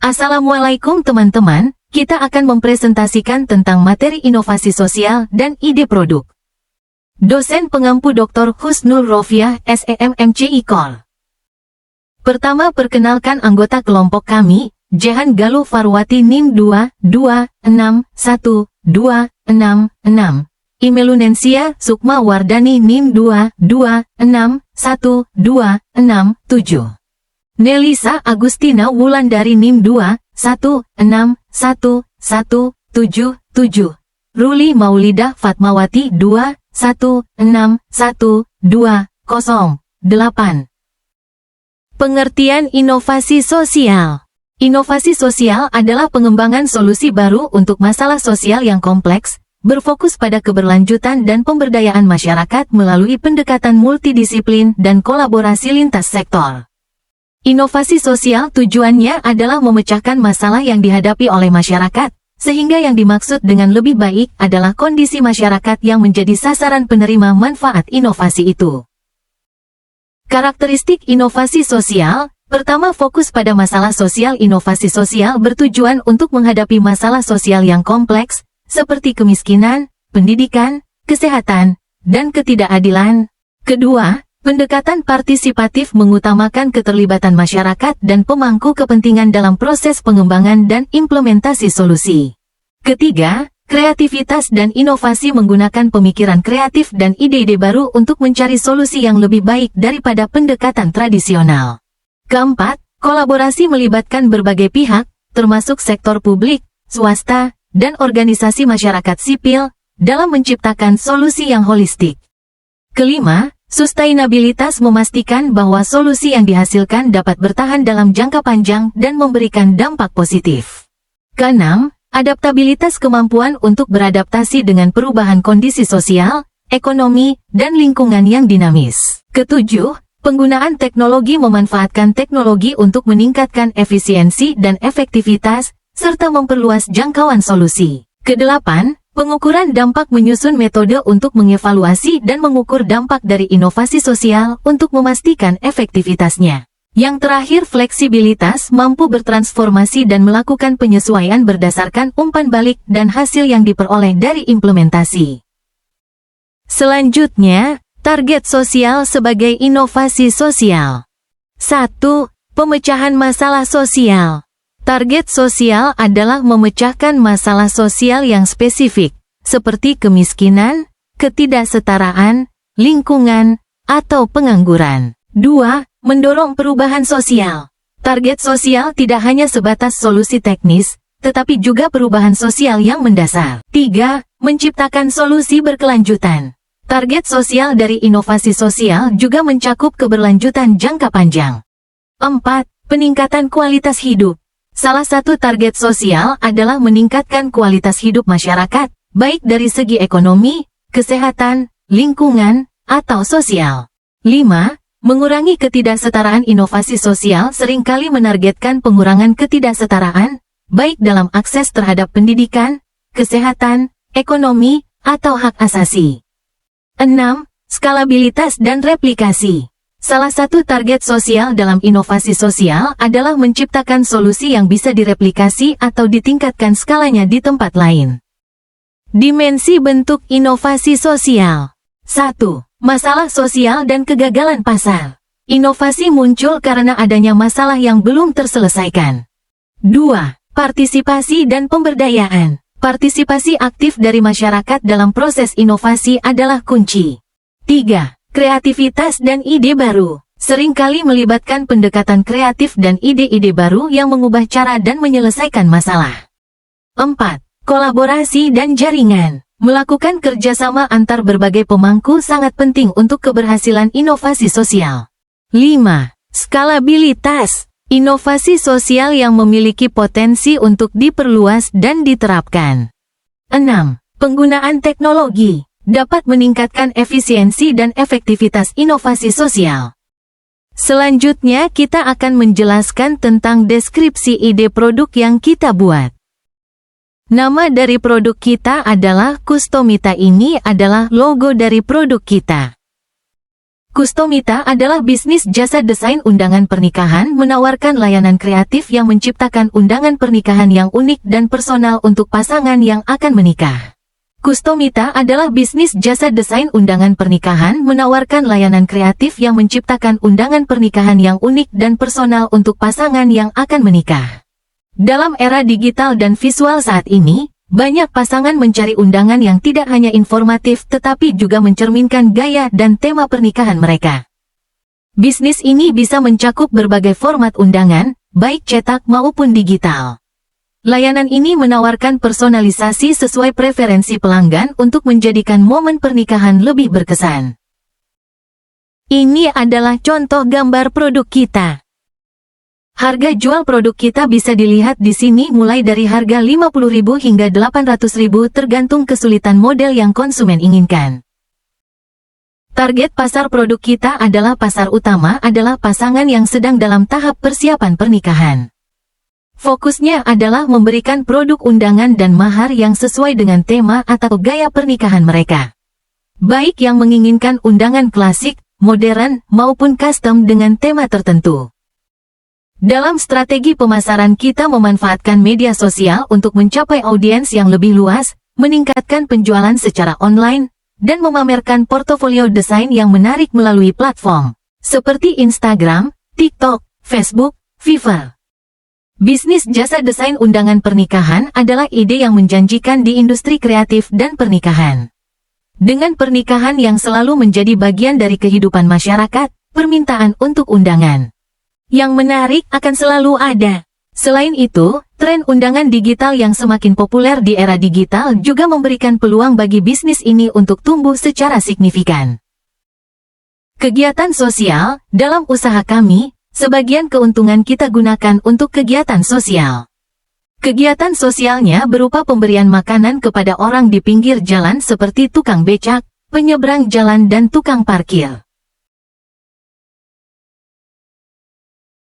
Assalamualaikum teman-teman, kita akan mempresentasikan tentang materi inovasi sosial dan ide produk. Dosen pengampu Dr. Husnul Rofiah, SEMMCI Kol. Pertama, perkenalkan anggota kelompok kami, Jehan Galuh Farwati NIM 2261266. Imelunensia Sukma Wardani NIM 2261267. Nelisa Agustina Wulandari NIM 2161177. Ruli Maulidah Fatmawati 2161208. Pengertian inovasi sosial. Inovasi sosial adalah pengembangan solusi baru untuk masalah sosial yang kompleks, berfokus pada keberlanjutan dan pemberdayaan masyarakat melalui pendekatan multidisiplin dan kolaborasi lintas sektor. Inovasi sosial tujuannya adalah memecahkan masalah yang dihadapi oleh masyarakat, sehingga yang dimaksud dengan lebih baik adalah kondisi masyarakat yang menjadi sasaran penerima manfaat inovasi itu. Karakteristik inovasi sosial, pertama fokus pada masalah sosial. Inovasi sosial bertujuan untuk menghadapi masalah sosial yang kompleks, seperti kemiskinan, pendidikan, kesehatan, dan ketidakadilan. Kedua, pendekatan partisipatif mengutamakan keterlibatan masyarakat dan pemangku kepentingan dalam proses pengembangan dan implementasi solusi. Ketiga, kreativitas dan inovasi menggunakan pemikiran kreatif dan ide-ide baru untuk mencari solusi yang lebih baik daripada pendekatan tradisional. Keempat, kolaborasi melibatkan berbagai pihak, termasuk sektor publik, swasta, dan organisasi masyarakat sipil, dalam menciptakan solusi yang holistik. Kelima, sustainabilitas memastikan bahwa solusi yang dihasilkan dapat bertahan dalam jangka panjang dan memberikan dampak positif. Keenam, adaptabilitas kemampuan untuk beradaptasi dengan perubahan kondisi sosial, ekonomi, dan lingkungan yang dinamis. Ketujuh, penggunaan teknologi memanfaatkan teknologi untuk meningkatkan efisiensi dan efektivitas, serta memperluas jangkauan solusi. Kedelapan, pengukuran dampak menyusun metode untuk mengevaluasi dan mengukur dampak dari inovasi sosial untuk memastikan efektivitasnya. Yang terakhir, fleksibilitas mampu bertransformasi dan melakukan penyesuaian berdasarkan umpan balik dan hasil yang diperoleh dari implementasi. Selanjutnya, target sosial sebagai inovasi sosial. 1. Pemecahan masalah sosial. Target sosial adalah memecahkan masalah sosial yang spesifik, seperti kemiskinan, ketidaksetaraan, lingkungan, atau pengangguran. 2. Mendorong perubahan sosial. Target sosial tidak hanya sebatas solusi teknis, tetapi juga perubahan sosial yang mendasar. 3. Menciptakan solusi berkelanjutan. Target sosial dari inovasi sosial juga mencakup keberlanjutan jangka panjang. 4. Peningkatan kualitas hidup. Salah satu target sosial adalah meningkatkan kualitas hidup masyarakat, baik dari segi ekonomi, kesehatan, lingkungan, atau sosial. 5. Mengurangi ketidaksetaraan. Inovasi sosial seringkali menargetkan pengurangan ketidaksetaraan, baik dalam akses terhadap pendidikan, kesehatan, ekonomi, atau hak asasi. 6. Skalabilitas dan replikasi. Salah satu target sosial dalam inovasi sosial adalah menciptakan solusi yang bisa direplikasi atau ditingkatkan skalanya di tempat lain. Dimensi bentuk inovasi sosial. 1. Masalah sosial dan kegagalan pasar. Inovasi muncul karena adanya masalah yang belum terselesaikan. 2. Partisipasi dan pemberdayaan. Partisipasi aktif dari masyarakat dalam proses inovasi adalah kunci. 3. Kreativitas dan ide baru. Seringkali melibatkan pendekatan kreatif dan ide-ide baru yang mengubah cara dan menyelesaikan masalah. 4. Kolaborasi dan jaringan. Melakukan kerjasama antar berbagai pemangku sangat penting untuk keberhasilan inovasi sosial. 5. Skalabilitas. Inovasi sosial yang memiliki potensi untuk diperluas dan diterapkan. 6. Penggunaan teknologi. dapat meningkatkan efisiensi dan efektivitas inovasi sosial. Selanjutnya kita akan menjelaskan tentang deskripsi ide produk yang kita buat. Nama dari produk kita adalah Kustomita. Ini adalah logo dari produk kita. Kustomita adalah bisnis jasa desain undangan pernikahan, menawarkan layanan kreatif yang menciptakan undangan pernikahan yang unik dan personal untuk pasangan yang akan menikah. Kustomita adalah bisnis jasa desain undangan pernikahan, menawarkan layanan kreatif yang menciptakan undangan pernikahan yang unik dan personal untuk pasangan yang akan menikah. Dalam era digital dan visual saat ini, banyak pasangan mencari undangan yang tidak hanya informatif tetapi juga mencerminkan gaya dan tema pernikahan mereka. Bisnis ini bisa mencakup berbagai format undangan, baik cetak maupun digital. Layanan ini menawarkan personalisasi sesuai preferensi pelanggan untuk menjadikan momen pernikahan lebih berkesan. Ini adalah contoh gambar produk kita. Harga jual produk kita bisa dilihat di sini mulai dari harga 50.000 hingga 800.000 tergantung kesulitan model yang konsumen inginkan. Target pasar produk kita adalah pasar utama adalah pasangan yang sedang dalam tahap persiapan pernikahan. Fokusnya adalah memberikan produk undangan dan mahar yang sesuai dengan tema atau gaya pernikahan mereka. Baik yang menginginkan undangan klasik, modern, maupun custom dengan tema tertentu. Dalam strategi pemasaran kita memanfaatkan media sosial untuk mencapai audiens yang lebih luas, meningkatkan penjualan secara online, dan memamerkan portofolio desain yang menarik melalui platform seperti Instagram, TikTok, Facebook, Fiverr. Bisnis jasa desain undangan pernikahan adalah ide yang menjanjikan di industri kreatif dan pernikahan. Dengan pernikahan yang selalu menjadi bagian dari kehidupan masyarakat, permintaan untuk undangan yang menarik akan selalu ada. Selain itu, tren undangan digital yang semakin populer di era digital juga memberikan peluang bagi bisnis ini untuk tumbuh secara signifikan. Kegiatan sosial, dalam usaha kami, sebagian keuntungan kita gunakan untuk kegiatan sosial. Kegiatan sosialnya berupa pemberian makanan kepada orang di pinggir jalan seperti tukang becak, penyeberang jalan dan tukang parkir.